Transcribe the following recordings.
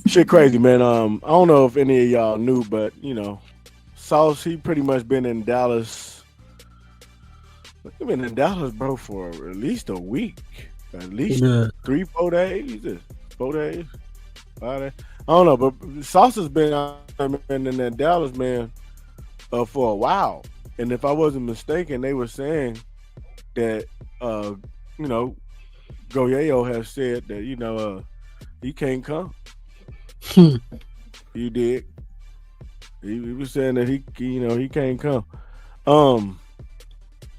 Shit crazy, man. I don't know if any of y'all knew, but Sauce, he pretty much been in Dallas. He been in Dallas, bro, for at least a week. At least Yeah. 3, 4 days. 4 days, 5 days. I don't know, but Sauce has been out there, man, in that Dallas, man, for a while. And if I wasn't mistaken, they were saying that uh, you know, Go Yayo has said that, he can't come. He did. He was saying that he can't come. Um,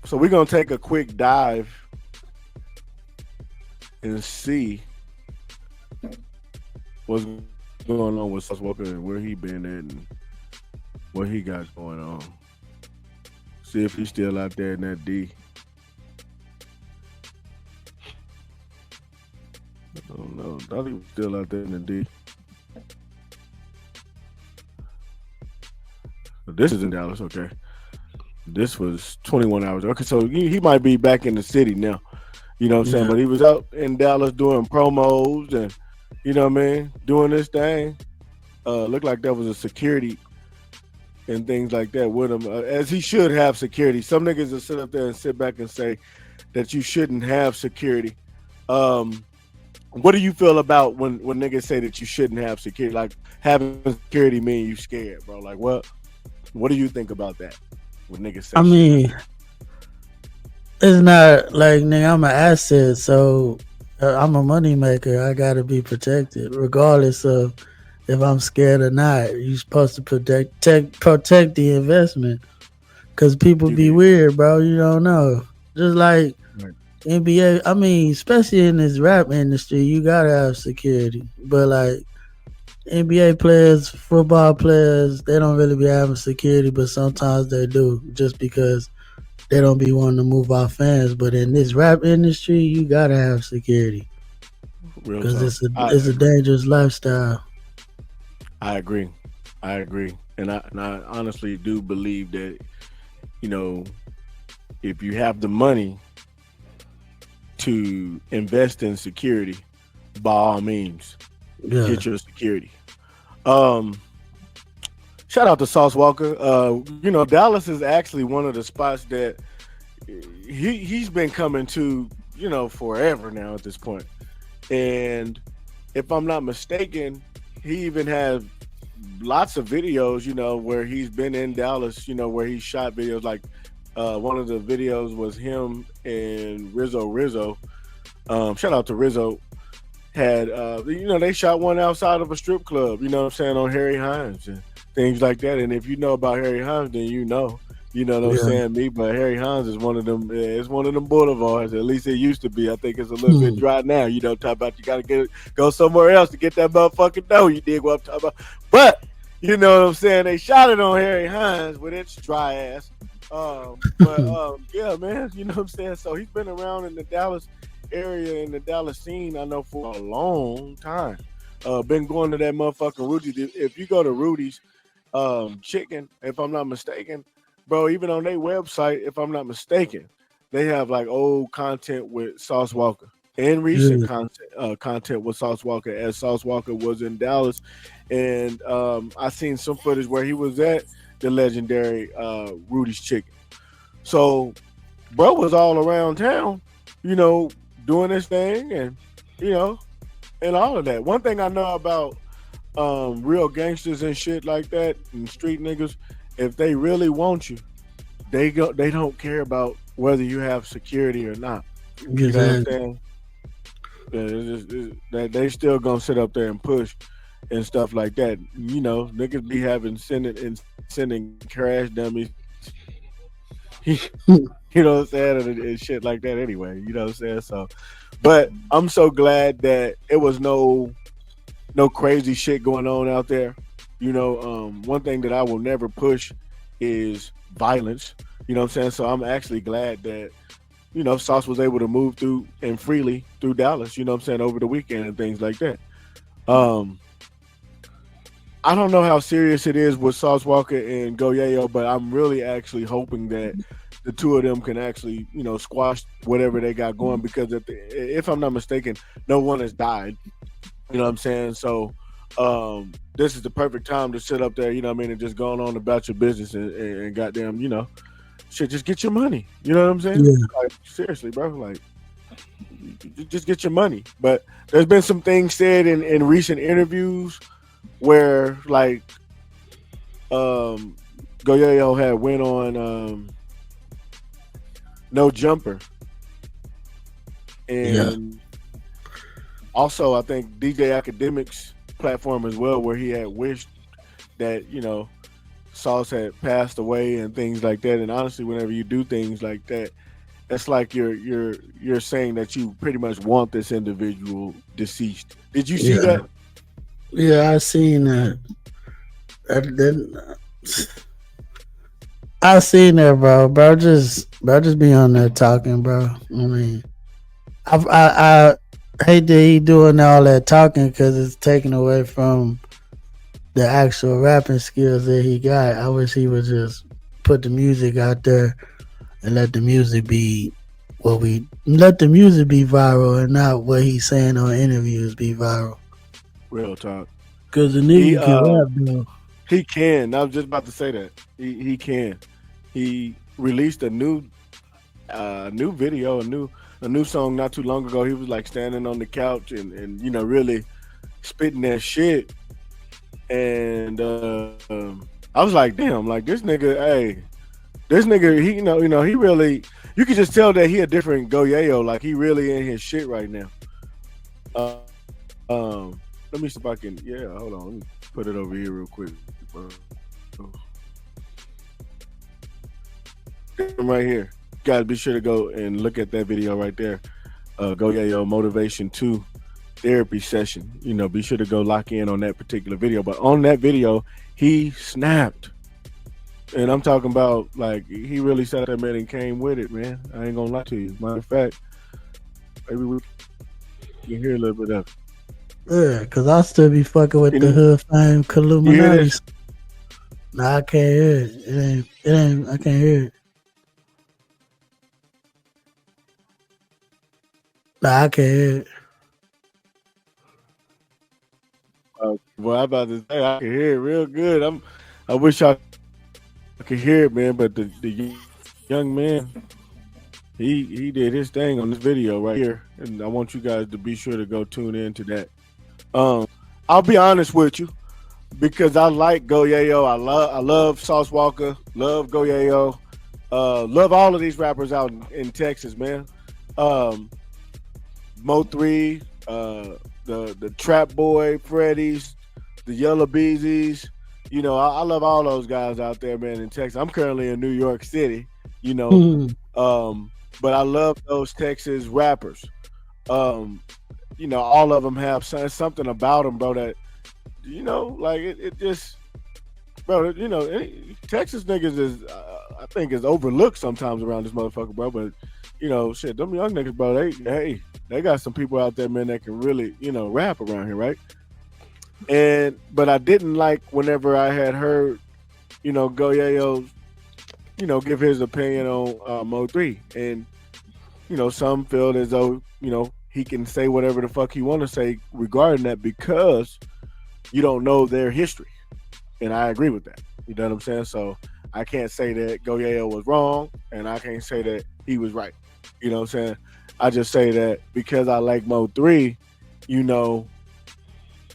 so we're gonna take a quick dive and see what's going on with Sauce Walker and where he been at and what he got going on. See if he's still out there in that D. I don't know. Thought he was still out there in the D. But this is in Dallas, okay. This was 21 hours. Okay, so he might be back in the city now. You know what I'm saying? Yeah. But he was out in Dallas doing promos and doing this thing. Looked like that was a security and things like that with him, as he should have security. Some niggas will sit up there and sit back and say that you shouldn't have security. Um, what do you feel about when niggas say that you shouldn't have security? Like having security mean you scared, bro. Like what do you think about that when niggas say I shit like mean, it's not like nigga, I'm an asset, so I'm a money maker. I gotta be protected, regardless of if I'm scared or not. You supposed to protect the investment, cause that? people You be did. weird, bro. You don't know. Just like Right. NBA, I mean, especially in this rap industry, you gotta have security. But like NBA players, football players, they don't really be having security, but sometimes they do, just because they don't be wanting to move our fans. But in this rap industry, you gotta have security Real because talk. I it's a agree. dangerous lifestyle. I agree. I agree. And I honestly do believe that, you know, if you have the money to invest in security, by all means, Yeah, get your security. Um, Shout out to Sauce Walker. Dallas is actually one of the spots that he's been coming to, forever now at this point. And if I'm not mistaken, he even has lots of videos, where he's been in Dallas, where he shot videos. Like one of the videos was him and Rizzo. Shout out to Rizzo. Had they shot one outside of a strip club, you know what I'm saying, on Harry Hines and things like that. And if you know about Harry Hines, then you know what I'm yeah. saying, me. But Harry Hines is one of them. It's one of them boulevards. At least it used to be. I think it's a little bit Hmm. dry now. Talk about you got to go somewhere else to get that motherfucking dough. You dig what I'm talking about? But you know what I'm saying. They shot it on Harry Hines with its dry ass. But yeah, man. You know what I'm saying. So he's been around in the Dallas area, in the Dallas scene, I know, for a long time. Been going to that motherfucking Rudy's. If you go to Rudy's chicken, if I'm not mistaken, bro, even on their website, if I'm not mistaken, they have like old content with Sauce Walker and recent Yeah. content with Sauce Walker, as Sauce Walker was in Dallas. And I seen some footage where he was at the legendary Rudy's chicken. So bro was all around town, you know, doing his thing, and you know, and all of that. One thing I know about real gangsters and shit like that, and street niggas, if they really want you, they don't care about whether you have security or not. You know what I'm Exactly. saying? They still gonna sit up there and push and stuff like that. You know, niggas be having sending crash dummies. You know what I'm saying, and shit like that. Anyway, you know what I'm saying. So, but I'm so glad that it was no crazy shit going on out there. One thing that I will never push is violence. You know what I'm saying? So I'm actually glad that, Sauce was able to move through and freely through Dallas, you know what I'm saying, over the weekend and things like that. Um, I don't know how serious it is with Sauce Walker and Go Yayo, but I'm really actually hoping that the two of them can actually, squash whatever they got going, because if I'm not mistaken, no one has died. You know what I'm saying? So This is the perfect time to sit up there, you know what I mean, and just going on about your business and goddamn, shit, just get your money. You know what I'm saying? Yeah, Like seriously, bro. Like just get your money. But there's been some things said in recent interviews where like um Goyeo had went on No Jumper, yeah, and also I think DJ Academics platform as well, where he had wished that Sauce had passed away and things like that. And honestly, whenever you do things like that, that's like you're saying that you pretty much want this individual deceased. Did you see yeah, that? yeah. I seen that. That I seen that, bro. Bro, just be on there talking, bro. I mean, I hate that he doing all that talking because it's taken away from the actual rapping skills that he got. I wish he would just put the music out there and let the music be let the music be viral and not what he's saying on interviews be viral. Real talk. Cause the He nigga can rap though. he can. I was just about to say that. He can. He released a new video, a new song not too long ago. He was like standing on the couch and really spitting that shit. And I was like, damn, like this nigga, hey, this nigga, he he really, you can just tell that he a different Goyeo. Like he really in his shit right now. Let me see if I can. Yeah, hold on. Let me put it over here real quick, bro. Right here. Guys, be sure to go and look at that video right there. Goyeo Motivation 2 therapy session. Be sure to go lock in on that particular video. But on that video, he snapped. And I'm talking about like he really sat there, man, and came with it, man. I ain't gonna lie to you. Matter of fact, maybe we can hear a little bit of it. Yeah, cause I still be fucking with the Can hood fame you hear Illuminati. this? Nah, I can't hear it. It ain't. I can't hear it. Nah, I can't hear it. Well, I'm about to say I can hear it real good. I wish I could hear it, man. But the young man, he did his thing on this video right here, and I want you guys to be sure to go tune into that. I'll be honest with you because I like Goyeo. I love Sauce Walka, love Goyeo, love all of these rappers out in Texas, man. Um, Mo3, the Trap Boy, Freddy's, the Yellow Beezies. I love all those guys out there, man, in Texas. I'm currently in New York City, you know, um, but I love those Texas rappers. Um, all of them have something about them, bro, that, like it just, bro, Texas niggas is, I think, is overlooked sometimes around this motherfucker, bro. But shit, them young niggas, bro, they got some people out there, man, that can really, rap around here, right? But I didn't like whenever I had heard, Goyeo, give his opinion on Mo3, and some feel as though he can say whatever the fuck he want to say regarding that because you don't know their history. And I agree with that. You know what I'm saying? So I can't say that Goyeo was wrong, and I can't say that he was right. You know what I'm saying? I just say that because I like Mo3, you know,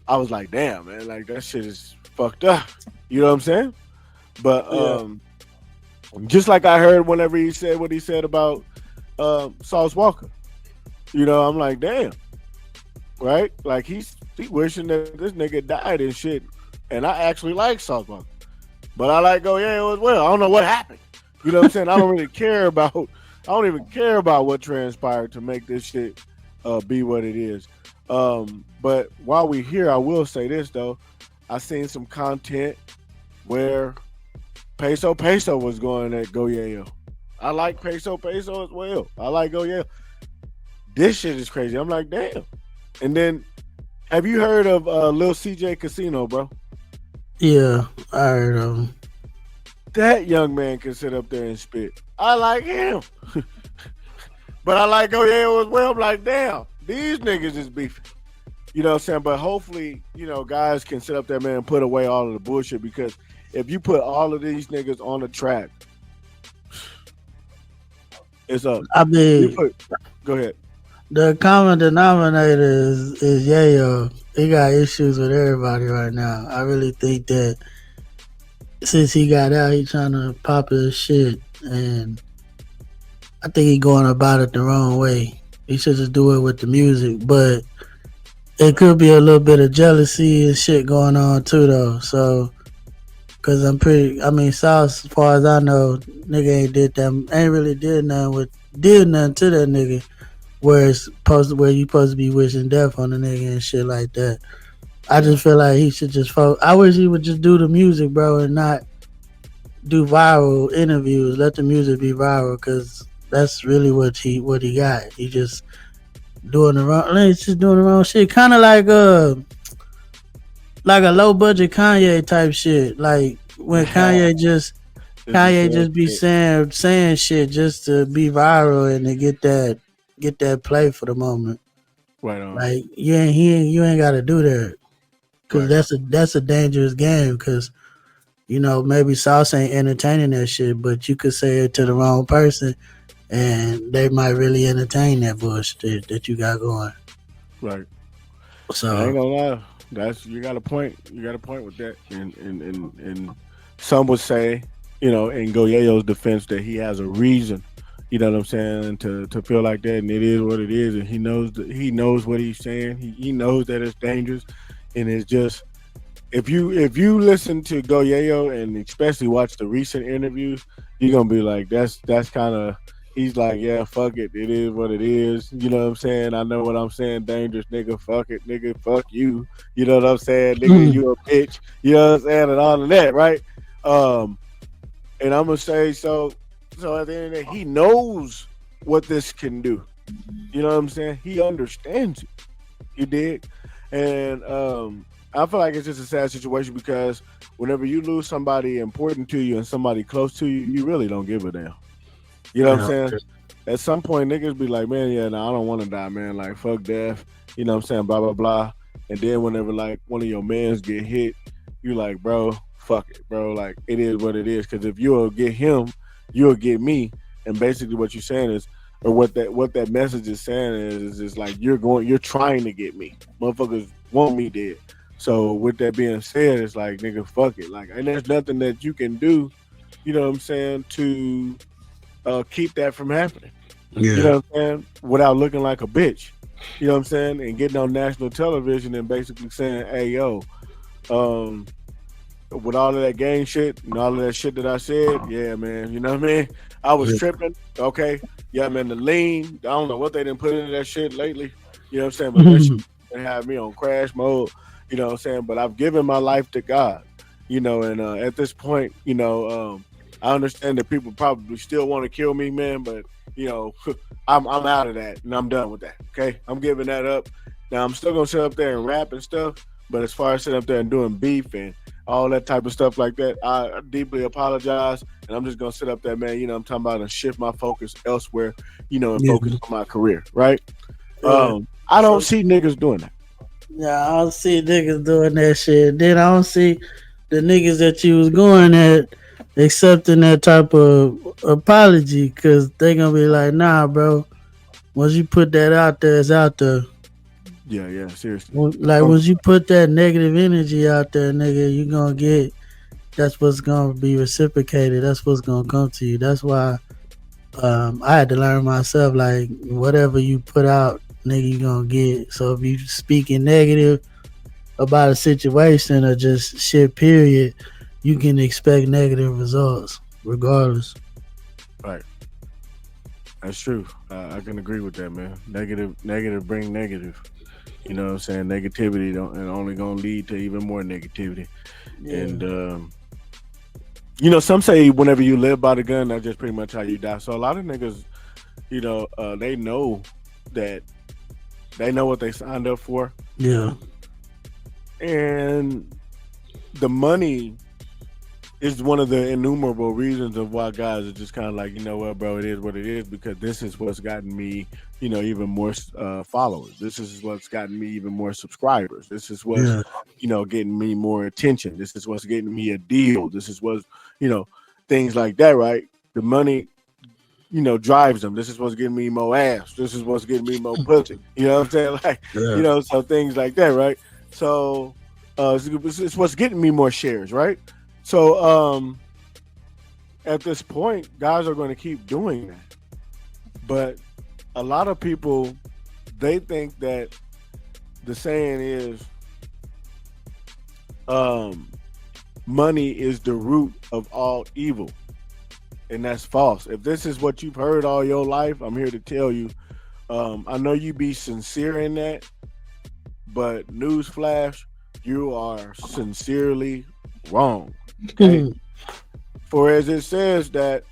I was like, damn, man, like that shit is fucked up. You know what I'm saying? But Yeah. just like I heard whenever he said what he said about Sauce Walka, I'm like, damn, right? Like he wishing that this nigga died and shit. And I actually like Sauce Walka. But I like Goyeo as well. I don't know what happened. You know what I'm saying? I don't really care about. I don't even care about what transpired to make this shit be what it is. But while we're here, I will say this though. I seen some content where Peso was going at Goyeo. I like Peso as well. I like Goyeo. This shit is crazy. I'm like, damn. And then, have you heard of Lil CJ Casino, bro? Yeah, I heard of him. That young man can sit up there and spit. I like him. But I like Goyeo as well. I'm like, damn, these niggas is beefing. You know what I'm saying? But hopefully, guys can sit up there, man, and put away all of the bullshit because if you put all of these niggas on the track, it's up. I You mean, put go ahead. the common denominator is Yayo. He got issues with everybody right now. I really think that since he got out, he trying to pop his shit, and I think he going about it the wrong way. He should just do it with the music, but it could be a little bit of jealousy and shit going on too, though. So, cause I mean, South, as far as I know, nigga ain't really did nothing to that nigga. Where you supposed to be wishing death on the nigga and shit like that. I Yeah, just feel like he should just focus. I wish he would just do the music, bro, and not do viral interviews. Let the music be viral, cause that's really what he got. He just doing the wrong. He's just doing the wrong shit. Kind of like a low budget Kanye type shit. Like when it's the Kanye same just be shit. saying shit just to be viral and to get that play for the moment. Right on. Like you ain't got to do that, because Right. that's a dangerous game. Because maybe Sauce ain't entertaining that shit, but you could say it to the wrong person, and they might really entertain that bullshit that you got going. Right. I ain't So gonna lie. That's you got a point. You got a point with that. And some would say, in Goyeo's defense, that he has a reason. You know what I'm saying? To feel like that, and it is what it is, and he knows what he's saying. He knows that it's dangerous, and it's just if you listen to Goyeo and especially watch the recent interviews, you're gonna be like, that's kind of. He's like, yeah, fuck it. It is what it is. You know what I'm saying? I know what I'm saying. Dangerous nigga, fuck it, nigga, fuck you. You know what I'm saying, nigga? You a bitch. You know what I'm saying, and all of that, right? Um, and I'm gonna say so. So at the end of the day, he knows what this can do. You know what I'm saying? He understands it. You dig? And I feel like it's just a sad situation because whenever you lose somebody important to you and somebody close to you, you really don't give a damn. You know what I'm yeah, saying? At some point, niggas be like, man, yeah, no, I don't want to die, man. Like, fuck death. You know what I'm saying? Blah, blah, blah. And then whenever, like, one of your mans get hit, you like, bro, fuck it, bro. Like, it is what it is. Because if you'll get him, you'll get me. And basically what you're saying is, or what that message is saying is just like, you're trying to get me. Motherfuckers want me dead. So with that being said, it's like, nigga, fuck it. Like, and there's nothing that you can do, you know what I'm saying, to keep that from happening. You yeah, know what I'm saying? Without looking like a bitch. You know what I'm saying? And getting on national television and basically saying, hey, yo, um, with all of that gang shit and all of that shit that I said, yeah, man, you know what I mean? I was yeah. tripping. Okay. Yeah, man, the lean, I don't know what they didn't put into that shit lately. You know what I'm saying? But that shit had me on crash mode, you know what I'm saying? But I've given my life to God, and at this point, I understand that people probably still want to kill me, man, but you know, I'm out of that and I'm done with that. Okay. I'm giving that up. Now I'm still gonna sit up there and rap and stuff, but as far as sitting up there and doing beef and all that type of stuff like that, I deeply apologize. And I'm just gonna sit up there, man, I'm talking about and shift my focus elsewhere, and Yeah, focus on my career, right? yeah. I don't So see niggas doing that. yeah, I don't see niggas doing that shit. Then I don't see the niggas that you was going at accepting that type of apology, because they gonna be like, nah, bro. Once you put that out there, it's out there. Yeah, yeah, seriously. Like Um, once you put that negative energy out there, nigga, you gonna get. That's what's gonna be reciprocated. That's what's gonna come to you. That's why I had to learn myself. Like whatever you put out, nigga, you gonna get. So if you speaking negative about a situation or just shit, period, you can expect negative results regardless. right. That's true. I can agree with that, man. Negative bring negative. You know what I'm saying? Negativity don't and only gonna lead to even more negativity. Yeah, And some say whenever you live by the gun, that's just pretty much how you die. So a lot of niggas, they know that they know what they signed up for, yeah, and the money it's one of the innumerable reasons of why guys are just kind of like, you know what, bro, it is what it is, because this is what's gotten me, even more followers. This is what's gotten me even more subscribers. This is what's, Yeah. getting me more attention. This is what's getting me a deal. This is what's, you know, things like that, right? The money, drives them. This is what's getting me more ass. This is what's getting me more pussy. You know what I'm saying? Like, Yeah. so things like that, right? So it's what's getting me more shares, right? So at this point, guys are going to keep doing that. But a lot of people, they think that the saying is money is the root of all evil. And that's false. If this is what you've heard all your life, I'm here to tell you, I know you be sincere in that, but newsflash, you are sincerely wrong. Okay? For as it says that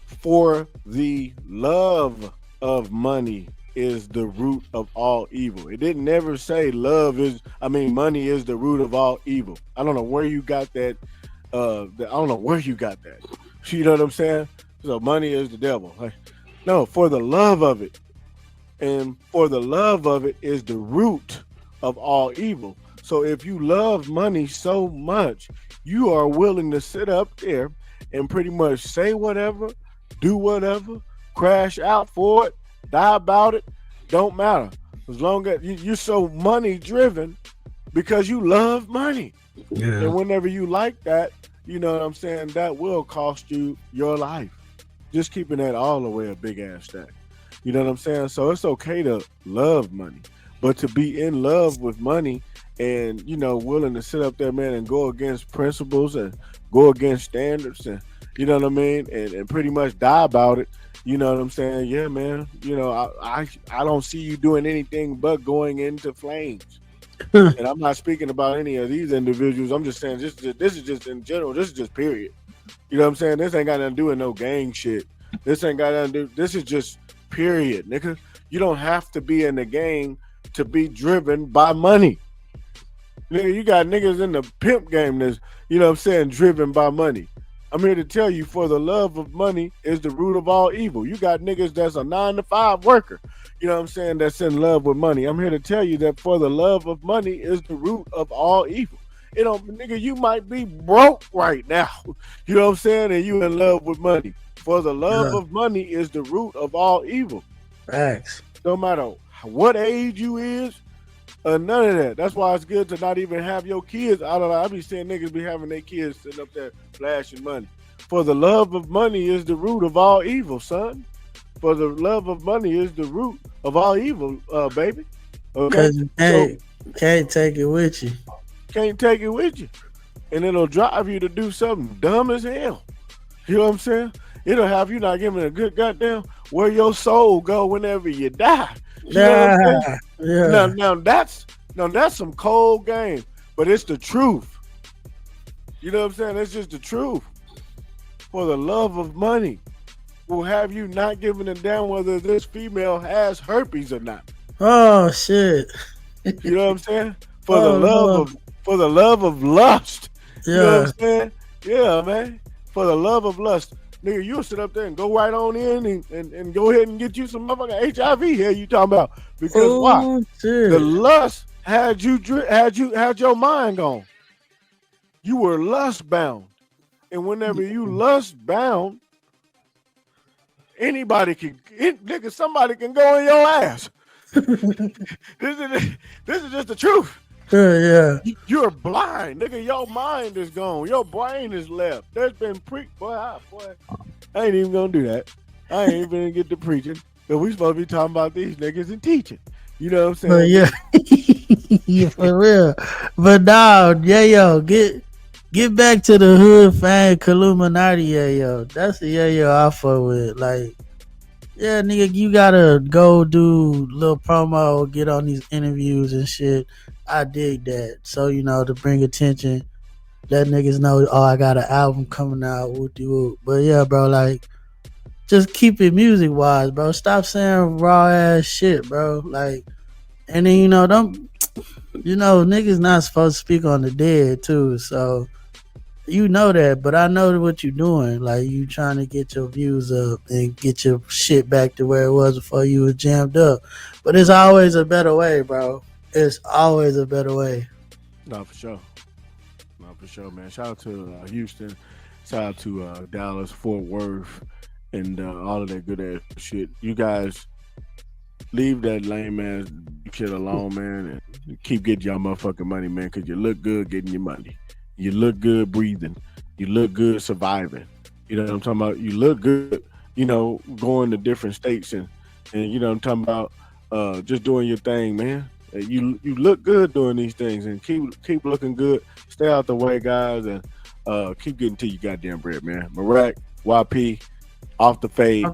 for the love of money is the root of all evil. It didn't never say money is the root of all evil. I don't know where you got that. I don't know where you got that. You know what I'm saying? So money is the devil. Like, no, for the love of it. And for the love of it is the root of all evil. So if you love money so much, you are willing to sit up there and pretty much say whatever, do whatever, crash out for it, die about it, don't matter. As long as you're so money driven because you love money. Yeah. And whenever you like that, you know what I'm saying, that will cost you your life. Just keeping that all the way a big ass stack. You know what I'm saying? So it's okay to love money, but to be in love with money and, willing to sit up there, man, and go against principles and go against standards and, you know what I mean? And pretty much die about it. You know what I'm saying? Yeah, man. I don't see you doing anything but going into flames. And I'm not speaking about any of these individuals. I'm just saying this is just in general. This is just period. You know what I'm saying? This ain't got nothing to do with no gang shit. This ain't got nothing to do. This is just period, nigga. You don't have to be in the gang to be driven by money. Nigga, you got niggas in the pimp game that's, driven by money. I'm here to tell you, for the love of money is the root of all evil. You got niggas that's a 9-to-5 worker, that's in love with money. I'm here to tell you that for the love of money is the root of all evil. Nigga, you might be broke right now, you know what I'm saying, and you in love with money. For the love of money is the root of all evil. Facts. No matter what age you is, none of that. That's why it's good to not even have your kids. I be seeing niggas be having their kids sitting up there flashing money. For the love of money is the root of all evil, son. For the love of money is the root of all evil, baby. Okay, Because you can't take it with you. Can't take it with you, and it'll drive you to do something dumb as hell. You know what I'm saying? It'll have you not giving a good goddamn where your soul go whenever you die. You know what I'm saying? Yeah. Now that's some cold game, but it's the truth. You know what I'm saying? It's just the truth. For the love of money will have you not giving a damn whether this female has herpes or not. Oh shit. You know what I'm saying? For the love of lust. Yeah. You know what I'm saying? Yeah, man. For the love of lust. Nigga, you'll sit up there and go right on in and go ahead and get you some motherfucking HIV here you talking about. Because why? Shit. The lust had your mind gone. You were lust bound. And whenever you lust bound, somebody can go in your ass. This is just the truth. Yeah. You're blind, nigga. Your mind is gone. Your brain is left. There's been boy, I ain't even gonna do that. I ain't even gonna get to preaching. But we supposed to be talking about these niggas and teaching. You know what I'm saying? Yeah. Yeah, for real. But nah, Yayo, get back to the hood fan Illuminati, Yayo. That's the Yayo I fuck with. Like, yeah, nigga, you gotta go do little promo, get on these interviews and shit. I dig that. So, to bring attention, let niggas know, oh, I got an album coming out, whoop-de-whoop. But yeah, bro, like, just keep it music wise, bro. Stop saying raw ass shit, bro. Like, and then, niggas not supposed to speak on the dead too. So, You know that, but I know what you're doing. Like you trying to get your views up and get your shit back to where it was before you was jammed up. But it's always a better way, bro. It's always a better way. No, for sure. No, for sure, man. Shout out to Houston. Shout out to Dallas, Fort Worth, and all of that good ass shit. You guys leave that lame ass shit alone, man, and keep getting y'all motherfucking money, man, because you look good getting your money. You look good breathing. You look good surviving. You know what I'm talking about? You look good, going to different states and you know what I'm talking about, just doing your thing, man. You look good doing these things and keep looking good. Stay out the way, guys, and keep getting to your goddamn bread, man. Marak, YP, off the fade.